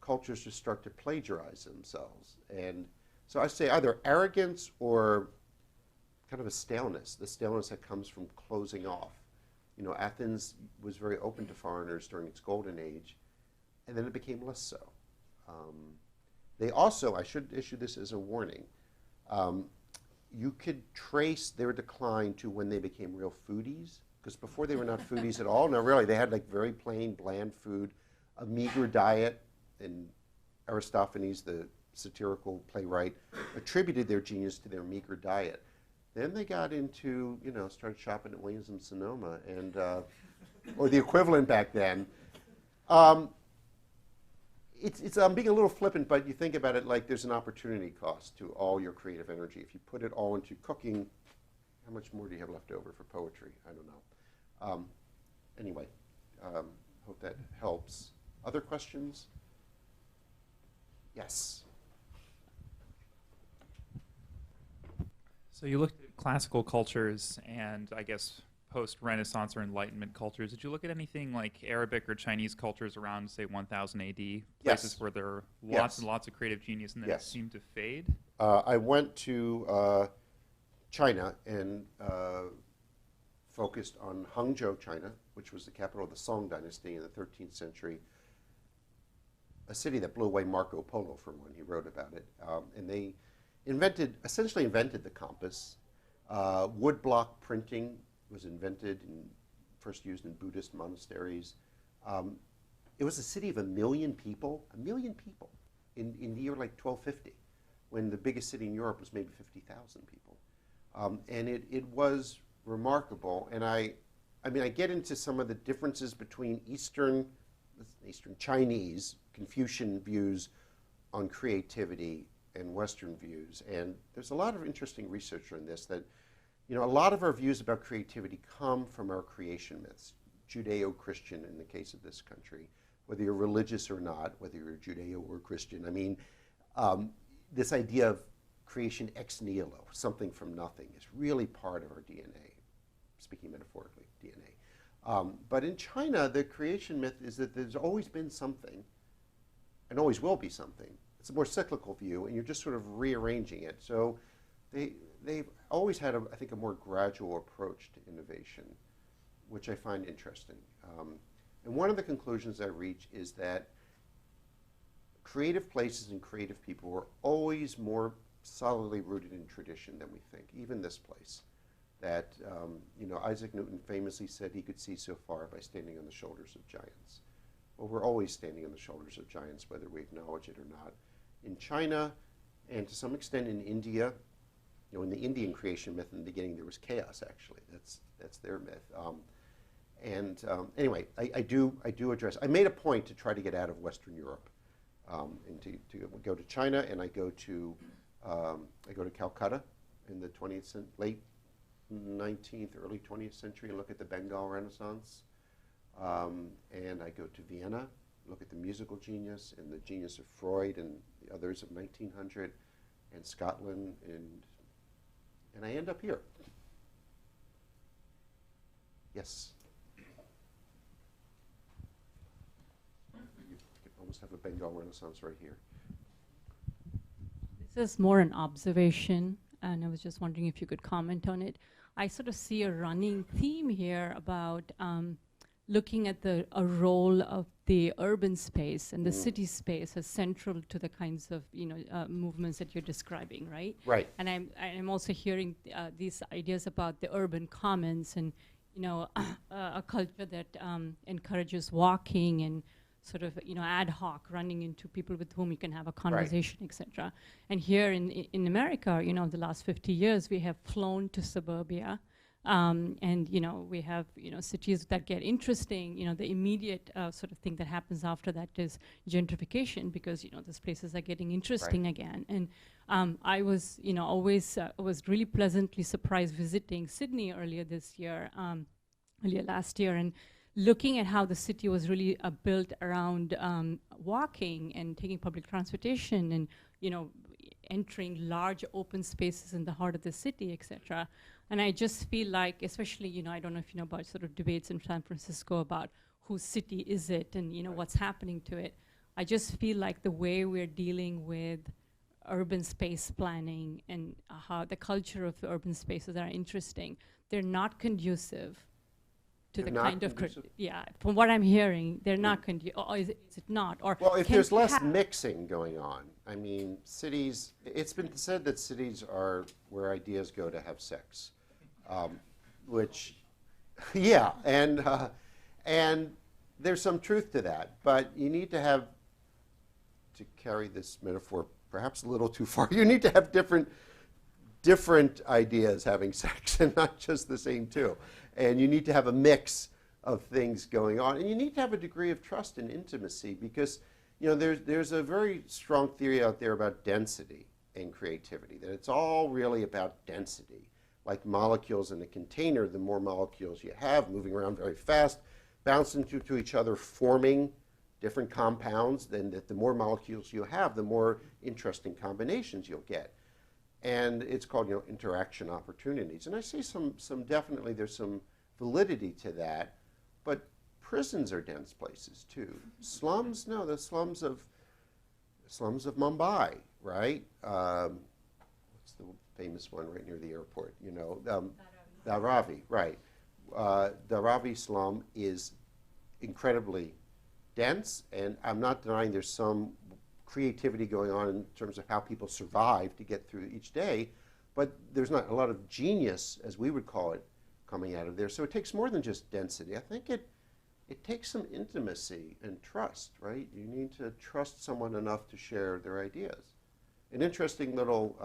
cultures just start to plagiarize themselves. And so I say either arrogance or kind of a staleness, the staleness that comes from closing off. You know, Athens was very open to foreigners during its golden age, and then it became less so. They also, I should issue this as a warning, you could trace their decline to when they became real foodies, because before they were not foodies at all. No, really, they had like very plain, bland food, a meager diet, and Aristophanes, the satirical playwright, attributed their genius to their meager diet. Then they got into, you know, started shopping at Williams and Sonoma, and or the equivalent back then. I'm being a little flippant, but you think about it like there's an opportunity cost to all your creative energy. If you put it all into cooking, how much more do you have left over for poetry? I don't know. Anyway, hope that helps. Other questions? Yes. So you looked at classical cultures and I guess post-Renaissance or Enlightenment cultures. Did you look at anything like Arabic or Chinese cultures around, say, 1000 AD? Places Yes. where there are lots Yes. and lots of creative genius and then Yes. it seemed to fade? I went to China and focused on Hangzhou, China, which was the capital of the Song dynasty in the 13th century, a city that blew away Marco Polo for when he wrote about it. And they essentially invented the compass. Woodblock printing was invented and first used in Buddhist monasteries. It was a city of 1 million people, in the year like 1250, when the biggest city in Europe was maybe 50,000 people. And it was remarkable. And I get into some of the differences between Eastern Chinese Confucian views on creativity and Western views. And there's a lot of interesting research on this that, you know, a lot of our views about creativity come from our creation myths, Judeo-Christian in the case of this country, whether you're religious or not, whether you're Judeo or Christian. I mean, this idea of creation ex nihilo, something from nothing, is really part of our DNA, speaking metaphorically, DNA. But in China, the creation myth is that there's always been something and always will be something. It's a more cyclical view, and you're just sort of rearranging it. So they've always had, I think, a more gradual approach to innovation, which I find interesting. And one of the conclusions I reach is that creative places and creative people are always more solidly rooted in tradition than we think, even this place. That, you know, Isaac Newton famously said he could see so far by standing on the shoulders of giants. Well, we're always standing on the shoulders of giants, whether we acknowledge it or not. In China, and to some extent in India, you know, in the Indian creation myth in the beginning, there was chaos, actually. That's their myth. Anyway, I do address, I made a point to try to get out of Western Europe and to go to China, and I go to Calcutta in the late 19th, early 20th century and look at the Bengal Renaissance. And I go to Vienna, look at the musical genius and the genius of Freud and the others of 1900, and Scotland, and I end up here. Yes? You can almost have a Bengal Renaissance right here. This is more an observation, and I was just wondering if you could comment on it. I sort of see a running theme here about looking at a role of the urban space and the city space as central to the kinds of movements that you're describing, right? Right. And I'm also hearing these ideas about the urban commons and a culture that encourages walking and sort of ad hoc running into people with whom you can have a conversation, etc. And here in America, the last 50 years we have flown to suburbia. And we have cities that get interesting. The immediate sort of thing that happens after that is gentrification, because those places are getting interesting again. And I was always was really pleasantly surprised visiting Sydney earlier last year, and looking at how the city was really built around walking and taking public transportation, and entering large open spaces in the heart of the city, etc. And I just feel like, especially, I don't know if you know about sort of debates in San Francisco about whose city is it and, what's happening to it. I just feel like the way we're dealing with urban space planning and how the culture of the urban spaces are interesting, they're not conducive to They're the not kind of conducive? from what I'm hearing, they're not conducive. Or is it not? Or Well, if can there's we less have- mixing going on, I mean, cities, it's been said that cities are where ideas go to have sex, which, yeah, and there's some truth to that, but you need to have, to carry this metaphor perhaps a little too far, you need to have different ideas having sex and not just the same two. And you need to have a mix of things going on. And you need to have a degree of trust and intimacy because, there's a very strong theory out there about density and creativity, that it's all really about density. Like molecules in a container, the more molecules you have moving around very fast, bouncing into each other, forming different compounds, then the more molecules you have, the more interesting combinations you'll get. And it's called, interaction opportunities. And I see some definitely there's some validity to that, but prisons are dense places too. Slums, no, the slums of Mumbai, right? What's the famous one right near the airport? Dharavi, right? Dharavi slum is incredibly dense, and I'm not denying there's some creativity going on in terms of how people survive to get through each day, but there's not a lot of genius, as we would call it, coming out of there. So it takes more than just density. I think it takes some intimacy and trust, right? You need to trust someone enough to share their ideas. An interesting little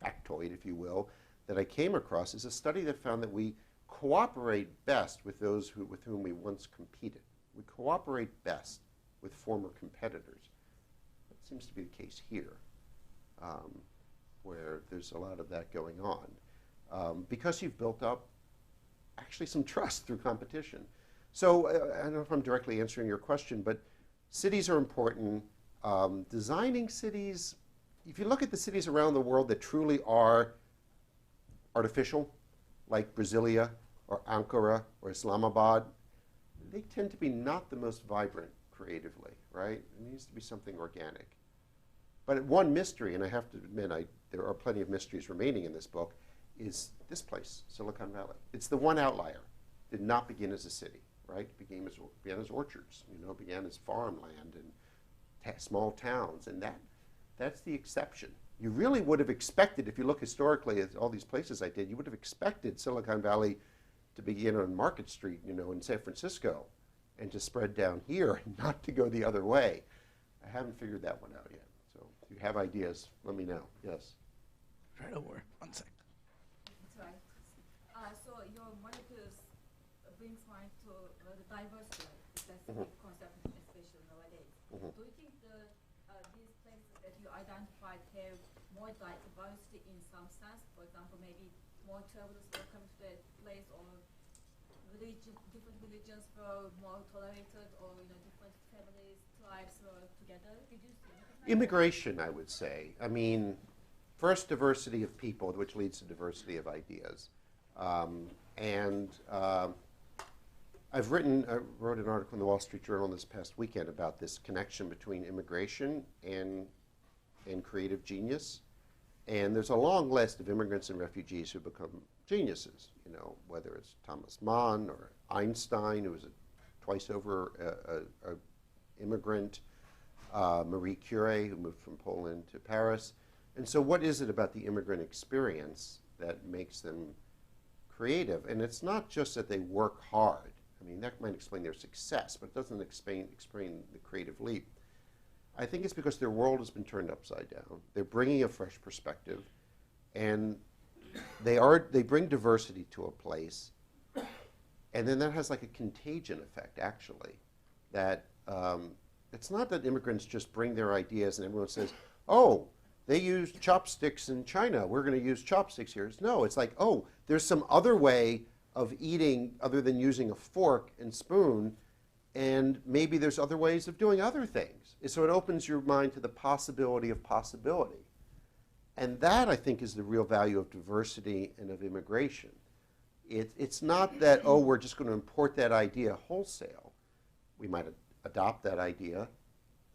factoid, if you will, that I came across is a study that found that we cooperate best with those with whom we once competed. We cooperate best with former competitors. That seems to be the case here, where there's a lot of that going on, because you've built up actually some trust through competition. So I don't know if I'm directly answering your question, but cities are important. Designing cities, if you look at the cities around the world that truly are artificial, like Brasilia or Ankara or Islamabad, they tend to be not the most vibrant creatively, right? It needs to be something organic. But one mystery, and I have to admit there are plenty of mysteries remaining in this book, is this place, Silicon Valley. It's the one outlier. Did not begin as a city, right? Began as orchards, began as farmland and small towns, and that's the exception. You really would have expected, if you look historically at all these places I did, you would have expected Silicon Valley to begin on Market Street, in San Francisco, and to spread down here, and not to go the other way. I haven't figured that one out yet. So if you have ideas, let me know. Yes. Right over. 1 second. That's right. So your molecules brings mind to the diversity. That's a big concept, especially nowadays. Do you think these places that you identified have more diversity in some sense? For example, maybe more travelers will come to that place, or different religions were more tolerated, or different families, tribes were together? Did you see that? Immigration, I would say. I mean, first, diversity of people, which leads to diversity of ideas. I wrote an article in the Wall Street Journal this past weekend about this connection between immigration and creative genius. And there's a long list of immigrants and refugees who become geniuses, whether it's Thomas Mann or Einstein, who was twice over immigrant, Marie Curie, who moved from Poland to Paris. And so what is it about the immigrant experience that makes them creative? And it's not just that they work hard. I mean, that might explain their success, but it doesn't explain the creative leap. I think it's because their world has been turned upside down. They're bringing a fresh perspective, and they bring diversity to a place, and then that has like a contagion effect, actually. That it's not that immigrants just bring their ideas and everyone says, oh, they use chopsticks in China, we're going to use chopsticks here. No, it's like, oh, there's some other way of eating other than using a fork and spoon, and maybe there's other ways of doing other things. So it opens your mind to the possibility of possibility. And that, I think, is the real value of diversity and of immigration. It's not that, oh, we're just going to import that idea wholesale. We might adopt that idea,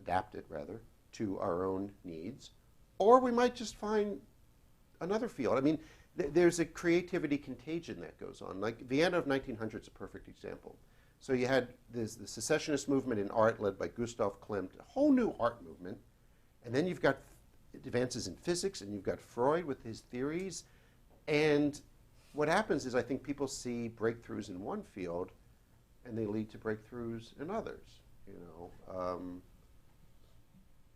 adapt it rather, to our own needs, or we might just find another field. I mean, there's a creativity contagion that goes on. Like Vienna of 1900 is a perfect example. So you had the secessionist movement in art led by Gustav Klimt, a whole new art movement, and then you've got advances in physics, and you've got Freud with his theories, and what happens is I think people see breakthroughs in one field, and they lead to breakthroughs in others. You know,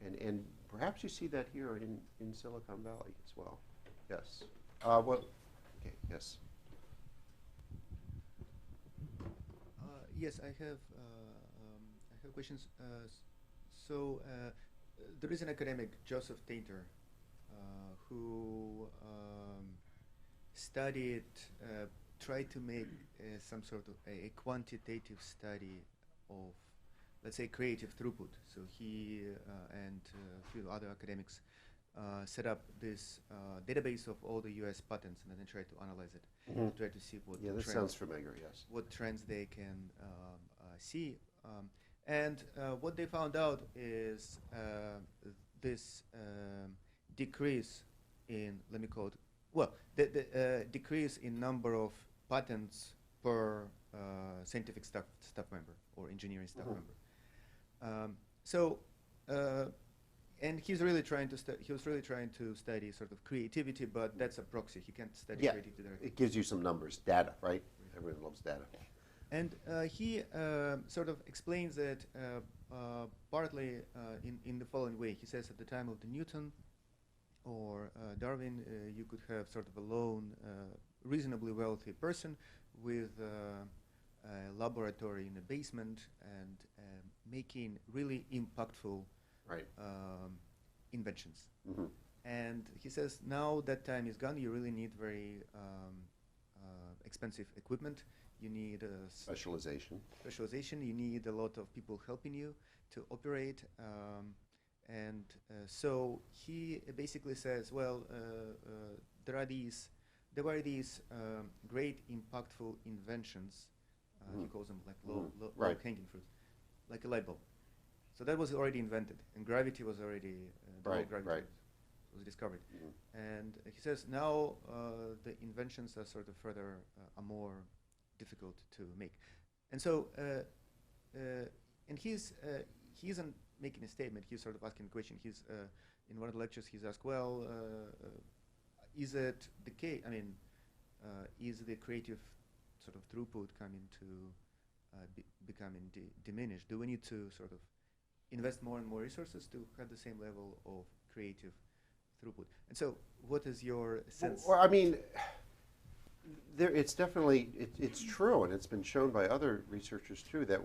and perhaps you see that here in Silicon Valley as well. Yes. Well, okay. Yes. Yes, I have questions. So there is an academic, Joseph Tainter, who studied, tried to make some sort of a quantitative study of, let's say, creative throughput. So he and a few other academics set up this database of all the U.S. patents, and then they tried to analyze it, try to see what this trends, sounds familiar. Yes. what trends they can see. And what they found out is this decrease in, let me call it, well, the decrease in number of patents per scientific staff member or engineering staff member. And he's really trying to he was really trying to study sort of creativity, but that's a proxy. He can't study creativity directly. It gives you some numbers, data, right? Everyone loves data. And he sort of explains that partly in the following way. He says at the time of the Newton or Darwin, you could have sort of a lone, reasonably wealthy person with a laboratory in a basement and making really impactful inventions. And he says now that time is gone. You really need very expensive equipment. You need Specialization. You need a lot of people helping you to operate. So he basically says, well, there were these great impactful inventions. He calls them like low hanging fruit, like a light bulb. So that was already invented, and gravity was already was discovered. And he says now the inventions are sort of further are more difficult to make. And so and he isn't making a statement. He's sort of asking a question. He's in one of the lectures. He's asked, well, is it the case? I mean, is the creative sort of throughput coming to becoming diminished? Do we need to sort of invest more and more resources to have the same level of creative throughput? And so, what is your sense? Well, I mean, it's definitely it's true, and it's been shown by other researchers too that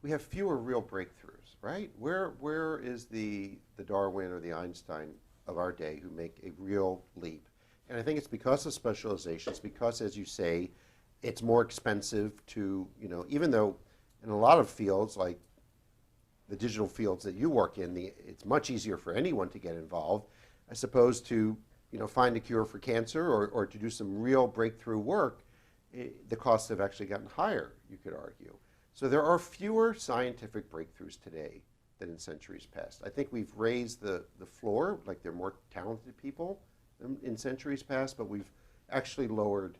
we have fewer real breakthroughs, right? Where is the Darwin or the Einstein of our day who make a real leap? And I think it's because of specialization. It's because, as you say, it's more expensive to, even though in a lot of fields, like the digital fields that you work in, it's much easier for anyone to get involved, I suppose, to find a cure for cancer or to do some real breakthrough work. The costs have actually gotten higher, you could argue. So there are fewer scientific breakthroughs today than in centuries past. I think we've raised the floor, like there are more talented people in centuries past, but we've actually lowered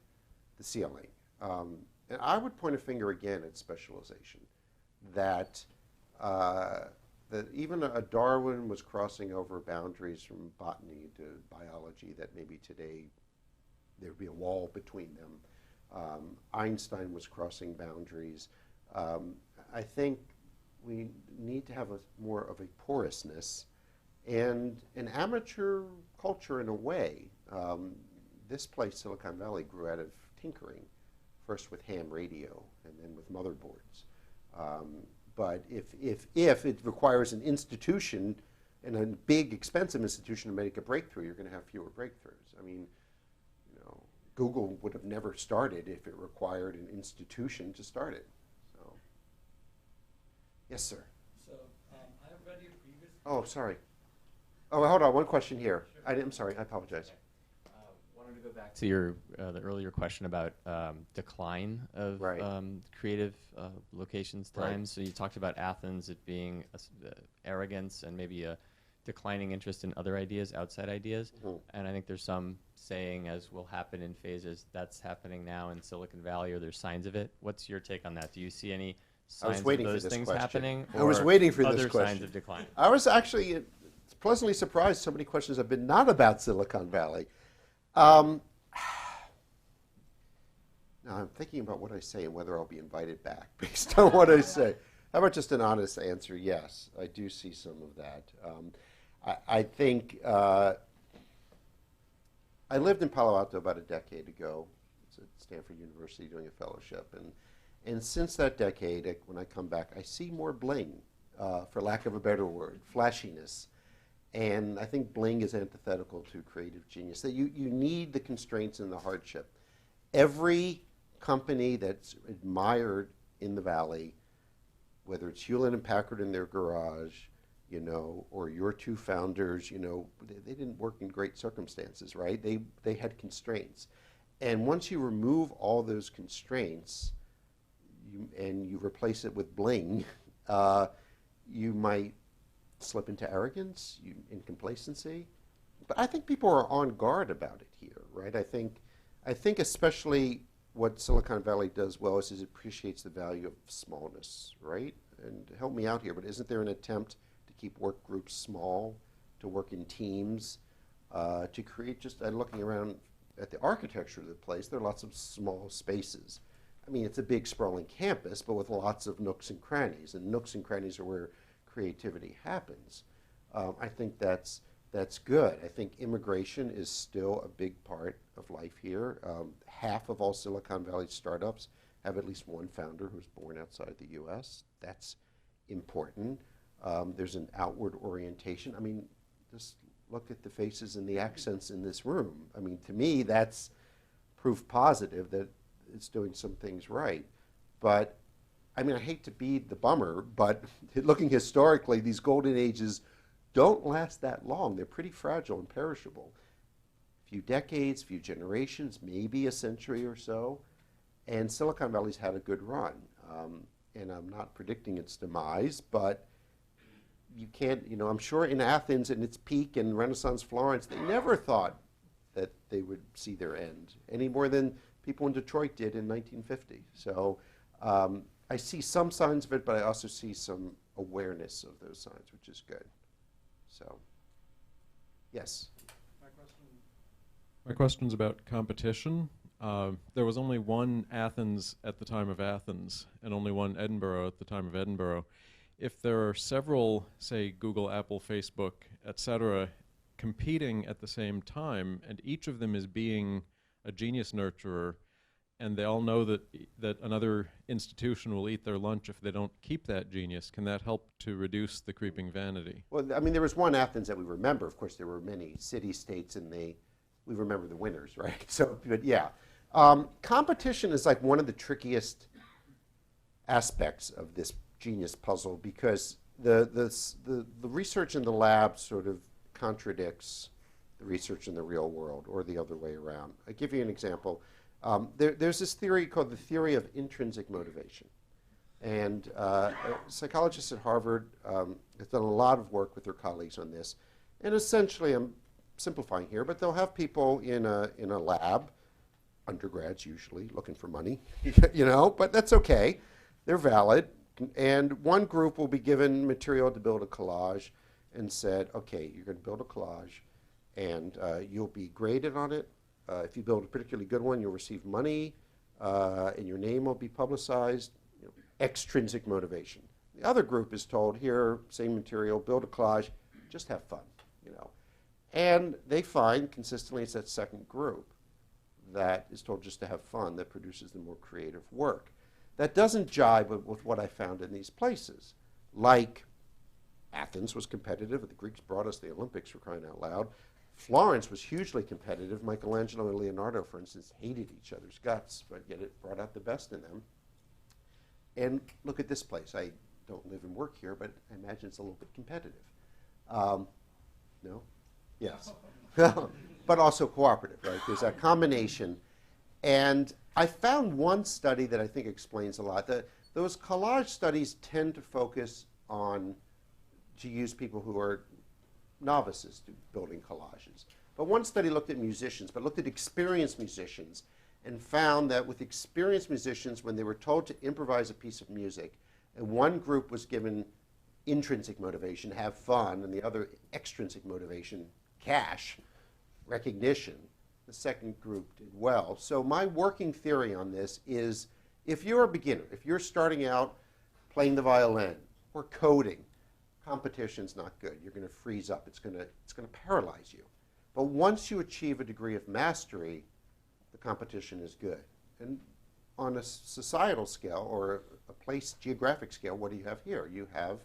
the ceiling. And I would point a finger again at specialization, that even a Darwin was crossing over boundaries from botany to biology that maybe today there would be a wall between them. Einstein was crossing boundaries. I think we need to have more of a porousness and an amateur culture in a way. This place, Silicon Valley, grew out of tinkering, first with ham radio and then with motherboards. But if it requires an institution and a big, expensive institution to make a breakthrough, you're going to have fewer breakthroughs. I mean, Google would have never started if it required an institution to start it. So Yes, sir. So I have read your previous. Oh, sorry. Oh, hold on. One question here. I'm sorry. I apologize. Wanted to go back to your the earlier question about decline of creative locations, times. So you talked about Athens, it being arrogance and maybe a declining interest in other ideas, outside ideas. And I think there's some saying, as will happen in phases, that's happening now in Silicon Valley, or there's signs of it. What's your take on that? Do you see any signs of those things happening? I was waiting for this other question. Signs of decline? I was actually pleasantly surprised so many questions have been not about Silicon Valley. Now I'm thinking about what I say and whether I'll be invited back based on what I say. How about just an honest answer? Yes, I do see some of that. I think I lived in Palo Alto about a decade ago. It's at Stanford University doing a fellowship, and since that decade, when I come back, I see more bling, for lack of a better word, flashiness. And I think bling is antithetical to creative genius. That you need the constraints and the hardship. Every company that's admired in the Valley, whether it's Hewlett and Packard in their garage, or your two founders, they didn't work in great circumstances, right? They had constraints. And once you remove all those constraints, and you replace it with bling, you might slip into arrogance, in complacency. But I think people are on guard about it here, right? I think especially what Silicon Valley does well is it appreciates the value of smallness, right? And help me out here, but isn't there an attempt to keep work groups small, to work in teams, to create looking around at the architecture of the place, there are lots of small spaces. I mean, it's a big sprawling campus, but with lots of nooks and crannies, and nooks and crannies are where creativity happens. I think that's good. I think immigration is still a big part of life here. Half of all Silicon Valley startups have at least one founder who's born outside the U.S. That's important. There's an outward orientation. I mean, just look at the faces and the accents in this room. I mean, to me, that's proof positive that it's doing some things right. But I mean, I hate to be the bummer, but looking historically, these golden ages don't last that long. They're pretty fragile and perishable. Few decades, few generations, maybe a century or so. And Silicon Valley's had a good run. And I'm not predicting its demise, but you can't, I'm sure in Athens in its peak and Renaissance Florence, they never thought that they would see their end, any more than people in Detroit did in 1950. So I see some signs of it, but I also see some awareness of those signs, which is good. So, yes? My question's about competition. There was only one Athens at the time of Athens, and only one Edinburgh at the time of Edinburgh. If there are several, say, Google, Apple, Facebook, etc., competing at the same time, and each of them is being a genius nurturer, and they all know that another institution will eat their lunch if they don't keep that genius, can that help to reduce the creeping vanity? Well, I mean, there was one Athens that we remember. Of course, there were many city-states, and we remember the winners, right? So, but yeah. Competition is like one of the trickiest aspects of this genius puzzle, because the research in the lab sort of contradicts the research in the real world, or the other way around. I'll give you an example. There's this theory called the theory of intrinsic motivation. And a psychologist at Harvard has done a lot of work with their colleagues on this. And essentially, I'm simplifying here, but they'll have people in a lab, undergrads usually, looking for money, but that's okay. They're valid. And one group will be given material to build a collage and said, okay, you're going to build a collage, and you'll be graded on it. If you build a particularly good one, you'll receive money, and your name will be publicized. Extrinsic motivation. The other group is told, here, same material, build a collage, just have fun, And they find consistently it's that second group that is told just to have fun that produces the more creative work. That doesn't jibe with what I found in these places. Like Athens was competitive, the Greeks brought us the Olympics, for crying out loud. Florence was hugely competitive. Michelangelo and Leonardo, for instance, hated each other's guts, but yet it brought out the best in them. And look at this place. I don't live and work here, but I imagine it's a little bit competitive. No? Yes. But also cooperative, right? There's a combination. And I found one study that I think explains a lot. Those collage studies tend to focus on, to use people who are novices to building collages. But one study looked at musicians, but looked at experienced musicians, and found that with experienced musicians, when they were told to improvise a piece of music, and one group was given intrinsic motivation, have fun, and the other extrinsic motivation, cash, recognition, the second group did well. So my working theory on this is, if you're a beginner, if you're starting out playing the violin or coding, competition's not good. You're going to freeze up. It's going to paralyze you. But once you achieve a degree of mastery, the competition is good. And on a societal scale or a place geographic scale, what do you have here? You have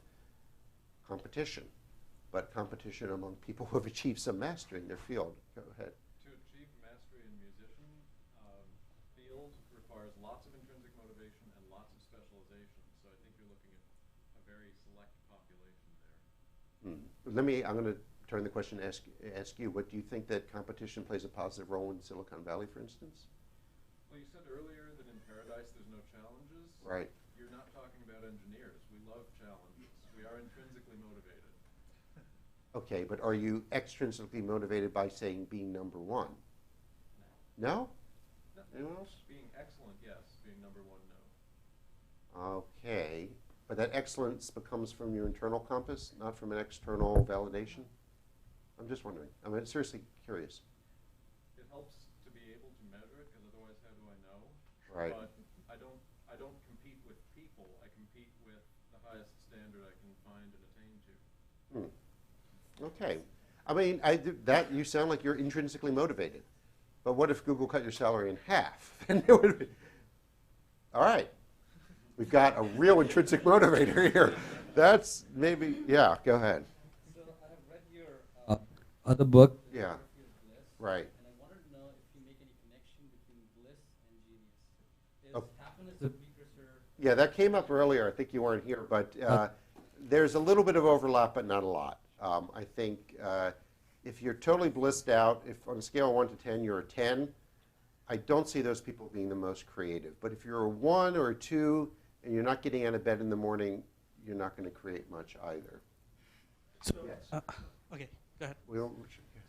competition, but competition among people who have achieved some mastery in their field. Go ahead. To achieve mastery in musician field requires lots of intrinsic motivation and lots of specialization. So I think you're looking at a very select population there. I'm going to turn the question to ask you. What do you think that competition plays a positive role in Silicon Valley, for instance? Well, you said earlier that in paradise there's no challenges. Right. You're not talking about engineers. We love challenges. We are intrinsically motivated. Okay, but are you extrinsically motivated by saying being number one? No? No. Anyone else? Being excellent, yes. Being number one, no. Okay, but that excellence becomes from your internal compass, not from an external validation? I'm just wondering. I'm seriously curious. It helps to be able to measure it, because otherwise how do I know? Right. But I don't compete with people. I compete with the highest standard I can find and attain to. Okay. I mean, you sound like you're intrinsically motivated. But what if Google cut your salary in half? Then it would be. All right. We've got a real intrinsic motivator here. That's maybe, yeah, go ahead. So I have read your other book. Yeah. Geography of Bliss, Right. And I wanted to know if you make any connection between bliss and genius. Is Oh. happiness a precursor? Yeah, that came up earlier. I think you weren't here, but there's a little bit of overlap, but not a lot. I think if you're totally blissed out, if on a scale of 1 to 10 you're a 10, I don't see those people being the most creative. But if you're a 1 or a 2 and you're not getting out of bed in the morning, you're not going to create much either. So, yes. Okay, go ahead.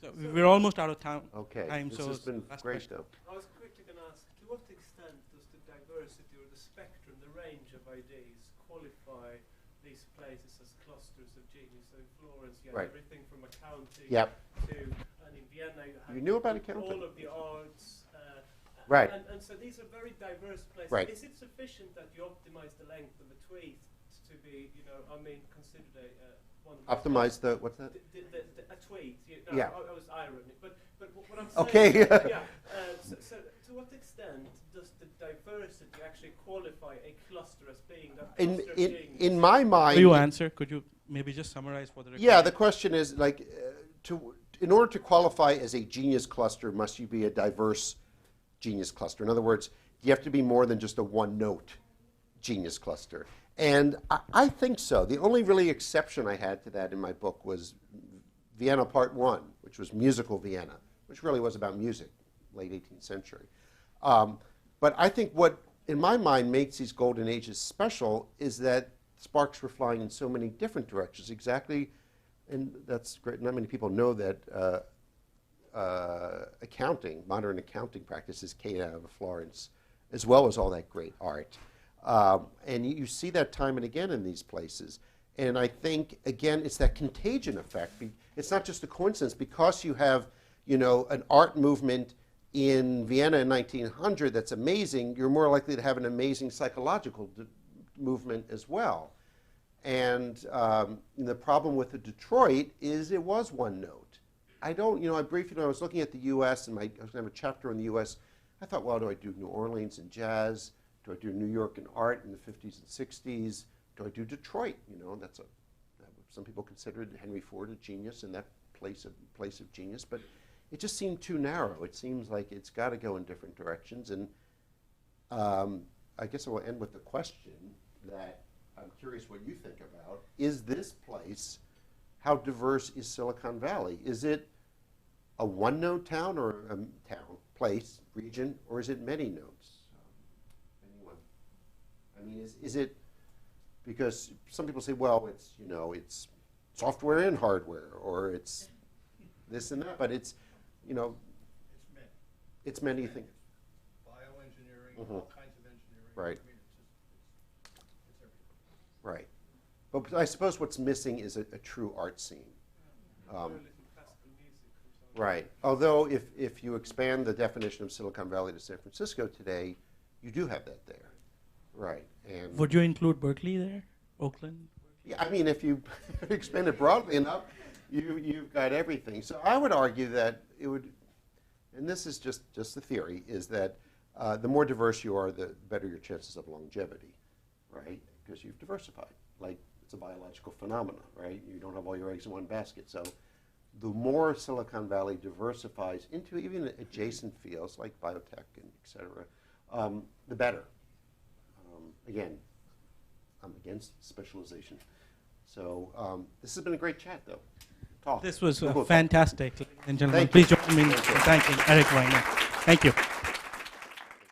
So we're almost out of time. Okay, This has been great, though. I was quickly going to ask, to what extent does the diversity or the spectrum, the range of ideas, qualify these places as clusters of genius? So in Florence, you have everything from accounting to, and in Vienna, you have knew about accounting? all of the arts. Right. And so these are very diverse places. Right. Is it sufficient that you optimize the length of a tweet to be, considered one of the Optimize the, what's that? a tweet. Yeah. I was ironic, but what I'm saying. Okay. Yeah. So to what extent does the diversity actually qualify a cluster as being that cluster of genius? In my mind. Will you answer? Could you maybe just summarize for the record? Yeah, the question is like, in order to qualify as a genius cluster, must you be a diverse genius cluster? In other words, you have to be more than just a one-note genius cluster. And I think so. The only really exception I had to that in my book was Vienna Part 1, which was musical Vienna, which really was about music, late 18th century. But I think what, in my mind, makes these golden ages special is that sparks were flying in so many different directions. Exactly, and that's great. Not many people know that accounting, modern accounting practices came out of Florence, as well as all that great art. And you see that time and again in these places. And I think, again, it's that contagion effect. It's not just a coincidence. Because you have, an art movement in Vienna in 1900 that's amazing, you're more likely to have an amazing psychological movement as well. And the problem with the Detroit is it was one note. I briefly, I was looking at the U.S. and I was going to have a chapter on the U.S. I thought, well, do I do New Orleans and jazz? Do I do New York and art in the 50s and 60s? Do I do Detroit? Some people considered Henry Ford a genius in that place of genius, but it just seemed too narrow. It seems like it's got to go in different directions. And I guess I will end with the question that I I'm curious what you think about, is this place, how diverse is Silicon Valley? Is it a one-node town or a town, place, region, or is it many nodes? Anyone? I mean, is it, because some people say, well, it's, you know, it's software and hardware, or it's this and that, but it's, you know, it's many things. Bioengineering, all kinds of engineering. Right. I mean, it's everything. Right. But I suppose what's missing is a true art scene. Right. Although if you expand the definition of Silicon Valley to San Francisco today, you do have that there. Right. And would you include Berkeley there? Oakland? yeah, I mean, if you expand it broadly enough, you've got everything. So I would argue that it would, and this is just the theory, is that the more diverse you are, the better your chances of longevity, right? Because you've diversified. Like, it's a biological phenomena, right? You don't have all your eggs in one basket. So the more Silicon Valley diversifies into even adjacent fields like biotech and et cetera, the better. Again, I'm against specialization. So this has been a great chat, though. Talk. This was Cool. fantastic, ladies and gentlemen. Thank you. Please join me in thanking Eric Weiner. Thank you.